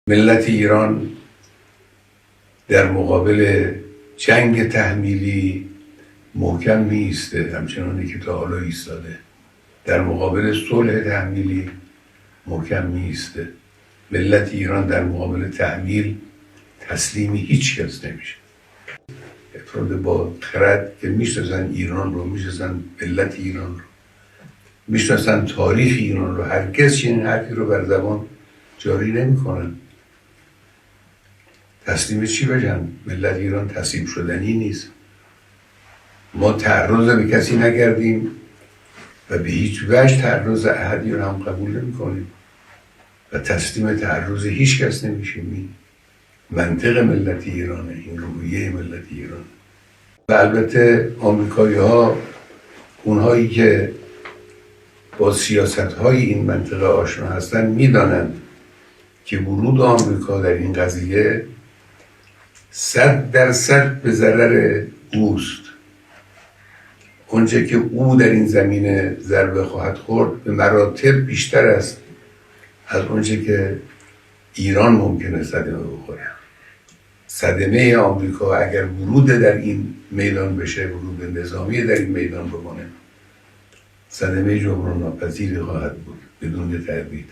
ملت ایران در مقابل جنگ تحمیلی محکم می ایسته، همچنانی که تا حالا ایستاده. در مقابل صلح تحمیلی محکم می ایسته. ملت ایران در مقابل تحمیل تسلیمی هیچ کس نمیشه. افراد با خرد که میشناسن ایران رو، میشناسن ملت ایران رو، میشناسن تاریخ ایران رو، هرگز چنین حرفی رو بر زبان جاری نمیکنن. تسلیم چی بشن؟ ملت ایران تسلیم شدنی نیست. ما تعرض به کسی نکردیم و به هیچ وجه تعرض احدی رو هم قبول نمی کنیم و تسلیم تعرض هیچ کس نمیشیم. منطق ملت ایرانه، این روحیه ملت ایران. و البته آمریکایی ها، اونهایی که با سیاست های این منطقه آشنا هستن، میدانند که ورود آمریکا در این قضیه 100% به ضرر اوست. اونچه که او در این زمینه ضربه خواهد خورد به مراتب بیشتر است از اونچه که ایران ممکنه صدمه بخوره. صدمه آمریکا اگر ورود در این میدان بشه، ورود نظامی در این میدان بکنه، صدمه جبران ناپذیری خواهد بود بدون تردید.